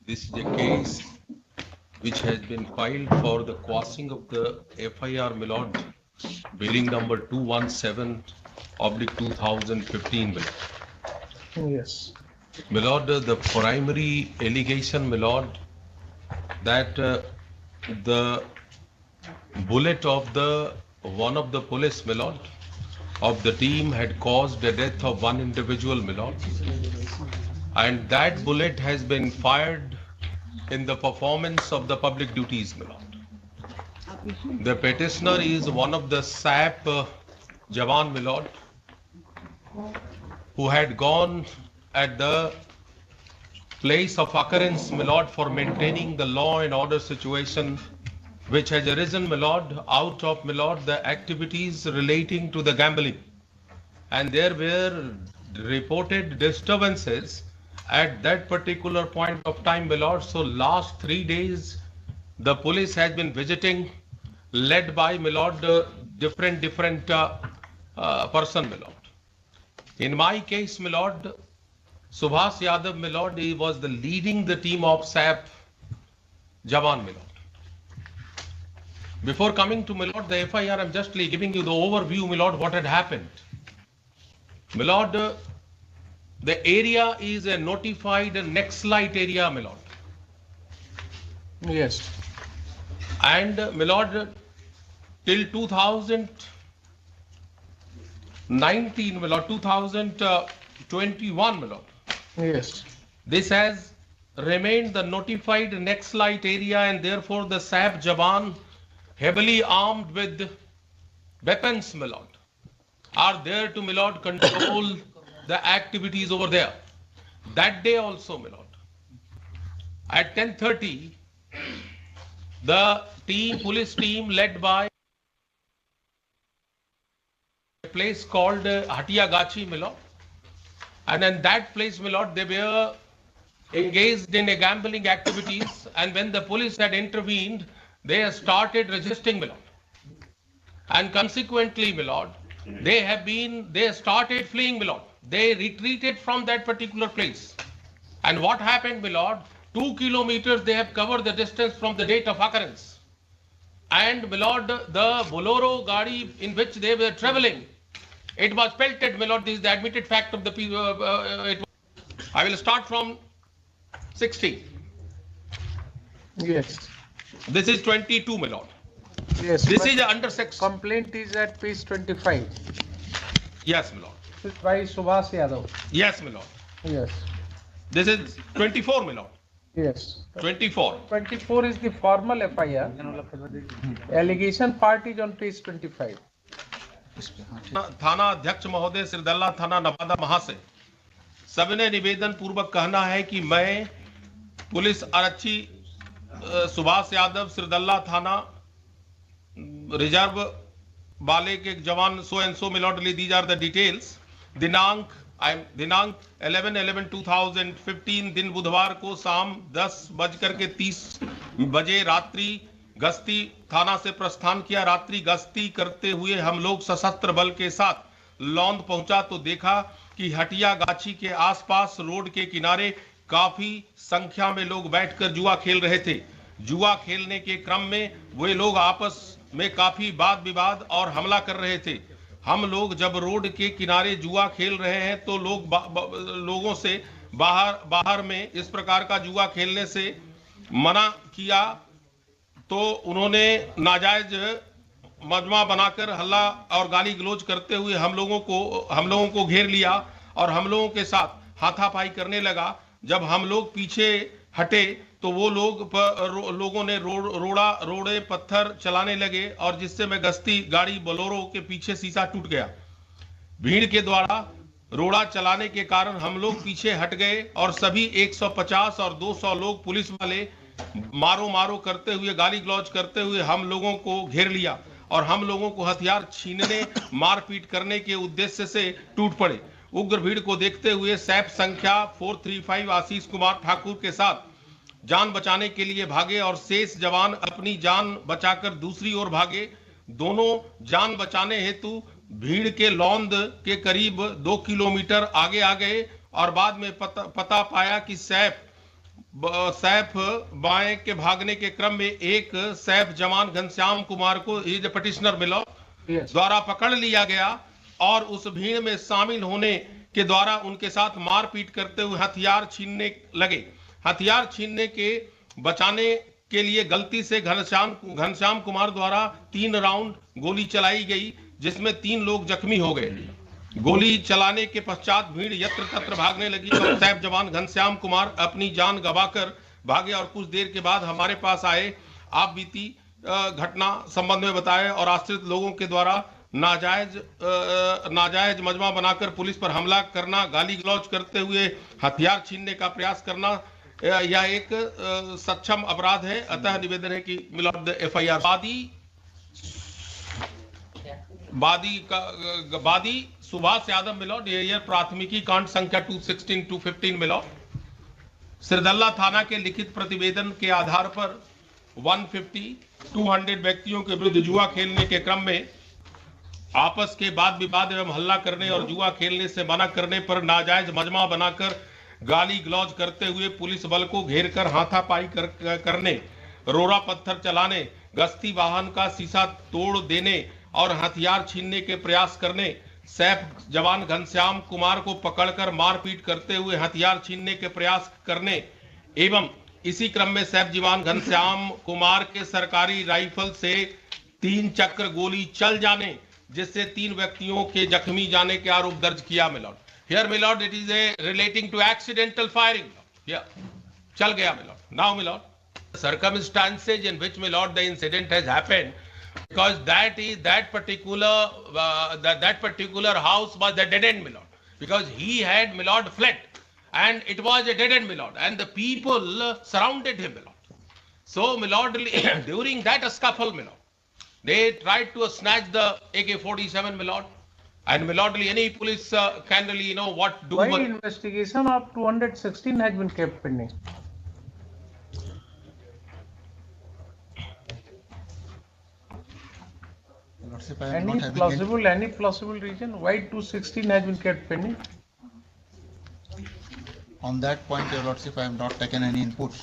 This is a case which has been filed for the quashing of the FIR, my lord, bearing number 217/2015, my lord. Yes. My lord, the primary allegation, my lord, that the bullet of one of the police, my lord, of the team had caused the death of one individual, my lord, and that bullet has been fired in the performance of the public duties, my lord. The petitioner is one of the SAP Jawan, my lord, who had gone at the place of occurrence, my lord, for maintaining the law and order situation which has arisen, my lord, out of, my lord, the activities relating to the gambling. And there were reported disturbances at that particular point of time, my lord. So last 3 days, the police has been visiting, led by, my lord, different person, my lord. In my case, my lord, Subhas Yadav, my lord, he was leading the team of SAP Jawan, my lord. Before coming to, my lord, the FIR, I'm just giving you the overview, my lord, what had happened. My lord, the area is a notified Naxalite area, my lord. Yes. And, my lord, till 2019, my lord, 2021, my lord, Yes. this has remained the notified Naxalite area, and therefore the SAP Jawan, heavily armed with weapons, my lord, are there to, my lord, control the activities over there. That day also, my lord, at 10:30, the police team led by a place called Hatia Gachi, my lord, and in that place, my lord, they were engaged in a gambling activities, and when the police had intervened, they started resisting, my lord, and consequently, my lord, they started fleeing, my lord. They retreated from that particular place. And what happened, my lord? 2 kilometers they have covered the distance from the date of occurrence. And, my lord, the Bolero gadi in which they were traveling, it was pelted, my lord. This is the admitted fact of the I will start from 60. Yes. This is 22, my lord. Yes. This but is under section. complaint is at page 25. Yes, my lord. This is by Subhas Yadav. Yes, my lord. Yes. This is 24, my lord. Yes. 24. 24 is the formal FIR. Allegation part is on page 25. थाना अध्यक्ष महोदय सिरदल्ला थाना नवादा महाशय सबने निवेदन पूर्वक कहना है कि मैं पुलिस आरक्षी सुभाष यादव सिरदल्ला थाना रिजर्व वाले के जवान सो एंड सो मिलॉटली दीज आर द डिटेल्स दिनांक 11/11/2015 दिन बुधवार को शाम 10:30 बजे रात्रि गश्ती थाना से प्रस्थान किया। रात्रि गश्ती करते हुए हम लोग सशस्त्र बल के साथ लौंद पहुंचा तो देखा कि हटिया गाछी के आसपास रोड के किनारे काफी संख्या में लोग बैठकर जुआ खेल रहे थे। जुआ खेलने के क्रम में वे लोग आपस में काफी वाद विवाद और हमला कर रहे थे। हम लोग जब रोड के किनारे जुआ खेल रहे हैं तो लोगों से बाहर में इस प्रकार का जुआ खेलने से मना किया तो उन्होंने नाजायज मजमा बनाकर हल्ला और गाली गलौज करते हुए हम लोगों को घेर लिया और हम लोगों के साथ हाथापाई करने लगा। जब हम लोग पीछे हटे तो वो लोगों ने रोड़े पत्थर चलाने लगे और जिससे मैं गश्ती गाड़ी बोलेरो के पीछे शीशा टूट गया। भीड़ के द्वारा रोड़ा चलाने के कारण हम लोग पीछे हट गए और सभी 150 और 200 लोग पुलिस वाले मारो करते हुए गाली गलौज करते हुए हम लोगों को घेर लिया और हम लोगों को हथियार छीनने मारपीट करने के उद्देश्य से टूट पड़े। उग्र भीड़ को देखते हुए सैप संख्या 435 आशीष कुमार ठाकुर के साथ जान बचाने के लिए भागे और शेष जवान अपनी जान बचाकर दूसरी ओर भागे। दोनों जान बचाने हेतु भीड़ के लौंद के करीब 2 किलोमीटर आगे आ गए और बाद में पता पाया कि सैप सैफ बाएं के भागने के क्रम में एक सैफ जवान घनश्याम कुमार को ये जो पटिशनर मिलो Yes. द्वारा पकड़ लिया गया और उस भीड़ में शामिल होने के द्वारा उनके साथ मारपीट करते हुए हथियार छीनने लगे। हथियार छीनने के बचाने के लिए गलती से घनश्याम कुमार द्वारा 3 राउंड गोली चलाई गई, जिसमें 3 लोग जख्मी हो गए। गोली चलाने के पश्चात भीड़ यत्र तत्र भागने लगी और सैफ जवान घनश्याम कुमार अपनी जान गंवाकर भागे और कुछ देर के बाद हमारे पास आए। आप बीती घटना संबंध में बताए और आश्रित लोगों के द्वारा नाजायज मजमा बनाकर पुलिस पर हमला करना, गाली गलौज करते हुए हथियार छीनने का प्रयास करना यह एक सक्षम अपराध है। अतः निवेदन है कि मिलॉर्ड एफआईआर वादी सुभाष यादव मिलॉर्ड एरियर प्राथमिकी कांड संख्या 216-215 मिलॉर्ड सिरदल्ला थाना के लिखित प्रतिवेदन के आधार पर 150-200 व्यक्तियों के विरुद्ध जुआ खेलने के क्रम में आपस के वाद विवाद एवं हल्ला करने और जुआ खेलने से मना करने पर नाजायज मजमा बनाकर गाली गलौज करते हुए पुलिस बल को घेरकर हाथापाई करने, रोड़ा पत्थर चलाने, गश्ती वाहन का शीशा तोड़ देने और हथियार छीनने के प्रयास करने, सैफ जवान घनश्याम कुमार को पकड़कर मारपीट करते हुए हथियार छीनने के प्रयास करने एवं इसी क्रम में सैफ जवान घनश्याम कुमार के सरकारी राइफल से 3 चक्र गोली चल जाने, जिससे 3 व्यक्तियों के जख्मी जाने के आरोप दर्ज किया milord. Here, my lord, it is relating to accidental firing. Yeah, चल गया, my lord. Now, my lord, the circumstances in which, my lord, the incident has happened, because that particular house was a dead end, my lord, because he had, my lord, fled, and it was a dead end, my lord, and the people surrounded him, my lord. So, my lord, during that scuffle, my lord, they tried to snatch the AK-47, my lord. And my lord, any police can really know what do. Why investigation of 216 has been kept pending? Any plausible reason why 216 has been kept pending? On that point, Your Lordship, I have not taken any inputs.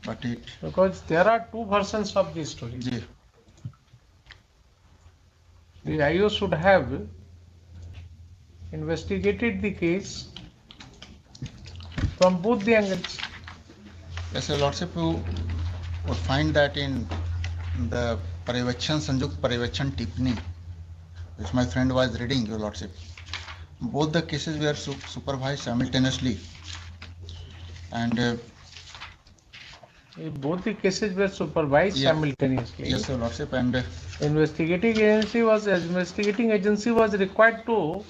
But it. Because there are 2 versions of this story. Ji. The IO should have investigated the case from both the angles. Yes, Your Lordship, you would find that in the Sanjukt Parivachan Tipni, which my friend was reading, Your Lordship, both the cases were supervised simultaneously. And both the cases were supervised simultaneously. Yes, Your Lordship, and investigating agency was required to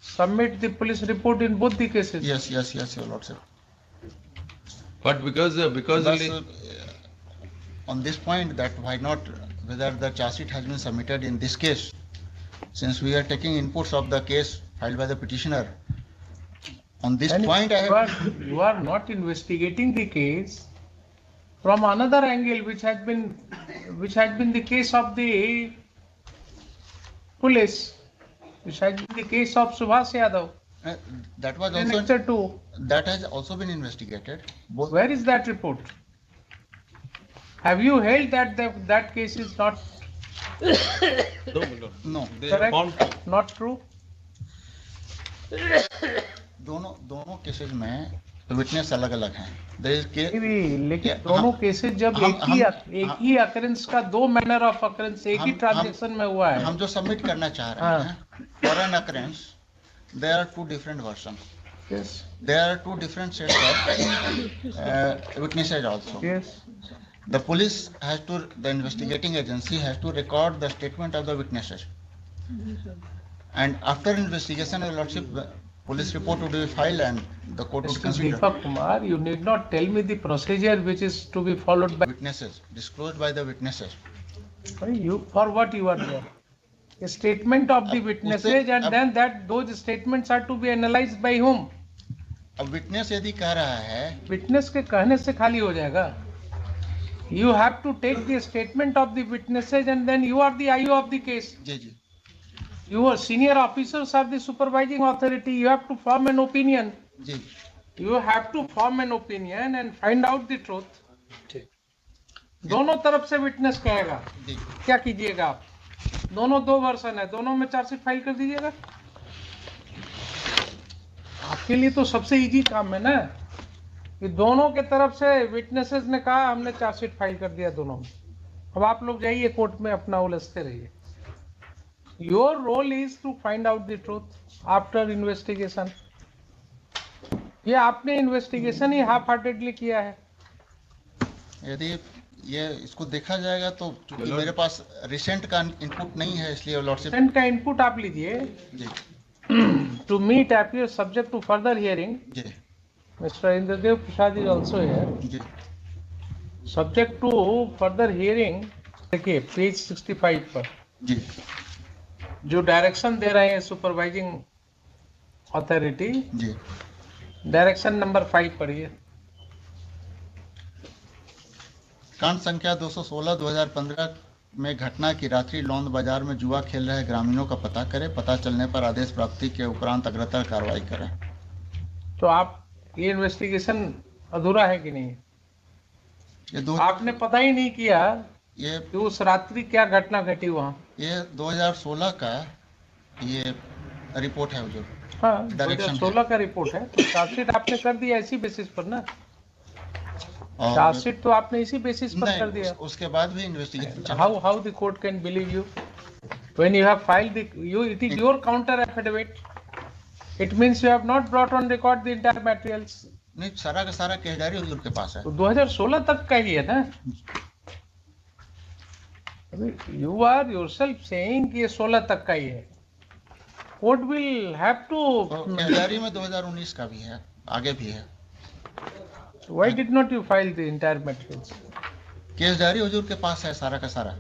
submit the police report in both the cases. Yes, Your Lordship. But because on this point, that why not, whether the charge sheet has been submitted in this case, since we are taking inputs of the case filed by the petitioner. On this and point, you are not investigating the case from another angle, which had been the case of the police, which had been the case of Subhash Yadav. That was In also Lecture 2. that has also been investigated. Both. Where is that report? Have you held that that case is not No. correct, not true? दोनों cases में witness अलग अलग हैं. लेकिन दोनों cases जब एक ही occurrence का 2 मैनर ऑफ अकरेंस एक ही ट्रांजैक्शन में हुआ है. हम जो सबमिट करना चाह रहे हैं, for an occurrence there are 2 different versions. Yes. There are 2 different sets of witnesses also. Yes. The police has to, the investigating agency has to record the statement of the witnesses. And after investigation, Your Lordship, police report would be filed and the court would consider. Deepak Kumar, you need not tell me the procedure which is to be followed by Witnesses, disclosed by the witnesses. For what you are there? A statement of the witnesses and then that those statements are to be analyzed by whom? अब witness यदि कह रहा है, Witness के कहने से खाली हो जाएगा. You have to take the statement of the witnesses and then you are the IO of the case. Ji ji. You are senior officers of the supervising authority. You have to form an opinion. Ji. You have to form an opinion and find out the truth. ठीक। दोनों तरफ से witness कहेगा, जी क्या कीजिएगा आप? दोनों 2 version है, दोनों में चार्जशीट फाइल कर दीजिएगा। आपके लिए तो सबसे इजी काम है ना, कि दोनों के तरफ से विटनेसेस ने कहा हमने चार्जशीट फाइल कर दिया दोनों में। अब आप लोग जाइए कोर्ट में अपना उलझते रहिए। Your role is to find out the truth after investigation. ये आपने इन्वेस्टिगेशन ही हाफ हार्टेडली किया है। यदि ये इसको देखा जाएगा तो चूंकि मेरे पास रिसेंट का इनपुट नहीं है, इसलिए लॉर्डशिप सेंट का इनपुट आप लीजिए। जी to meet appear subject to further hearing, जी Mr. Indradev Prasad is also here. जी Subject to further hearing, देखिए पेज 65 पर जी जो डायरेक्शन दे रहे हैं सुपरवाइजिंग अथॉरिटी, जी डायरेक्शन नंबर 5 पढ़िए। कांड संख्या 216 2015 में घटना की रात्रि लौंद बाजार में जुआ खेल रहे ग्रामीणों का पता करें, पता चलने पर आदेश प्राप्ति के उपरांत अग्रतर कार्रवाई करें। तो आप ये इन्वेस्टिगेशन अधूरा है कि नहीं? ये दो आपने पता ही नहीं किया ये कि उस रात्रि क्या घटना घटी वहाँ। ये 2016 का ये रिपोर्ट है जो हाँ, Direction 2016 का रिपोर्ट है, तो चार्जशीट आपने कर दिया इसी बेसिस पर ना। और चार्जशीट तो आपने इसी बेसिस पर कर दिया। उसके बाद भी investigation How the court can believe you when you have filed it is your counter affidavit. It means you have not brought on record the entire materials. नहीं, सारा का सारा केस डायरी हुजूर के पास है। तो 2016 तक का ही है ना। You are yourself saying कि ये 16 तक का ही है। Court will have to. Case diary में 2019 का भी है, आगे भी है। Why did not you file the entire materials? Case diary हुजूर के पास है सारा का सारा।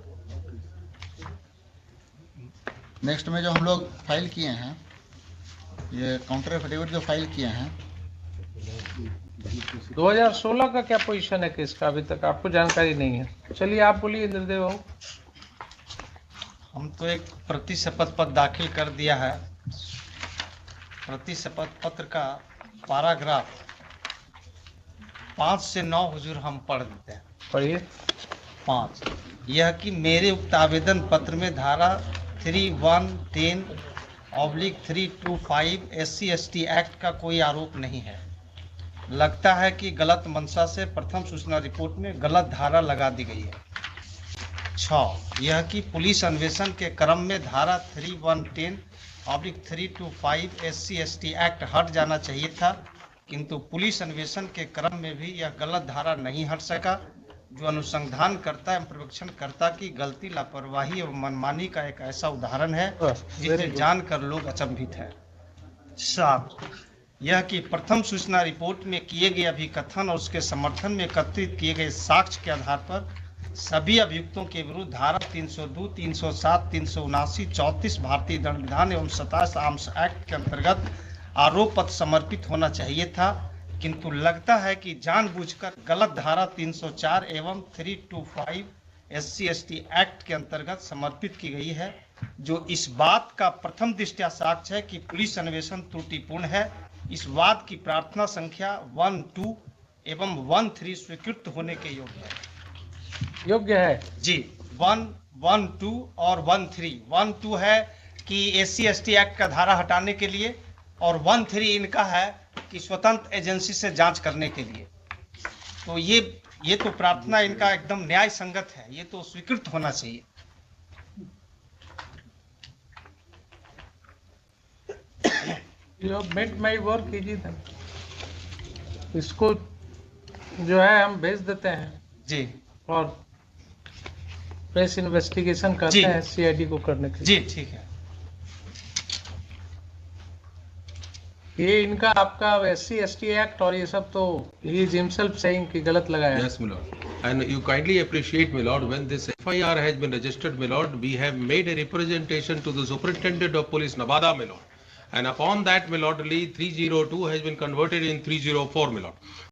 नेक्स्ट में जो हम लोग फाइल किए हैं, ये काउंटर एफिडेविट जो फाइल किए हैं, 2016 का क्या पोजीशन है केस का? अभी तक आपको जानकारी नहीं है। चलिए आप बोलिए इंद्रदेव बाबू। हम तो एक प्रति शपथ पत्र दाखिल कर दिया है। प्रति शपथ पत्र का पैराग्राफ 5 से 9 हुजूर हम पढ़ देते हैं। पढ़िए। 5, यह कि मेरे उक्त आवेदन पत्र में धारा 3110/325 SC/ST एक्ट का कोई आरोप नहीं है। लगता है कि गलत मंशा से प्रथम सूचना रिपोर्ट में गलत धारा लगा दी गई है। 6, यह कि पुलिस अन्वेषण के क्रम में धारा 3110/325 SC/ST एक्ट हट जाना चाहिए था, किंतु पुलिस अन्वेषण के क्रम में भी यह गलत धारा नहीं हट सका, जो अनुसंधानकर्ता एवं पर्यवेक्षणकर्ता की गलती, लापरवाही एवं मनमानी का एक ऐसा उदाहरण है जिसे जानकर लोग अचंभित हैं। 7, यह कि प्रथम सूचना रिपोर्ट में किए गए अभिकथन और उसके समर्थन में एकत्रित किए गए साक्ष्य के आधार पर सभी अभियुक्तों के विरुद्ध धारा 302, 307, 379, 34 भारतीय दंड विधान एवं 27 आर्म्स एक्ट के अंतर्गत आरोप पत्र समर्पित होना चाहिए था, किंतु लगता है कि जानबूझकर गलत धारा 304 एवं 325 SC/ST एक्ट के अंतर्गत समर्पित की गई है, जो इस बात का प्रथम दृष्टया साक्ष्य है कि पुलिस अन्वेषण त्रुटिपूर्ण है। इस वाद की प्रार्थना संख्या 1, 2 एवं 1, 3 स्वीकृत होने के योग्य है। योग्य है जी। 1, 1, 2 और 1, 3। 1, 2 है कि SC/ST एक्ट का धारा हटाने के लिए, और 1, 3 इनका है कि स्वतंत्र एजेंसी से जांच करने के लिए। तो ये तो प्रार्थना इनका एकदम न्याय संगत है, ये तो स्वीकृत होना चाहिए। You have made my work easy then. इसको जो है हम भेज देते हैं जी और प्रेस इन्वेस्टिगेशन करते जी। हैं CID को करने के लिए। जी ठीक है। ये इनका आपका SC/ST एक्ट और ये सब तो he is himself saying कि गलत लगाया है। Yes, my lord. And you kindly appreciate, my lord, when this FIR has been registered, my lord, we have made a representation to the Superintendent of Police, Nevada, my lord. And upon that, my lord, 302 has been converted in 304, my lord.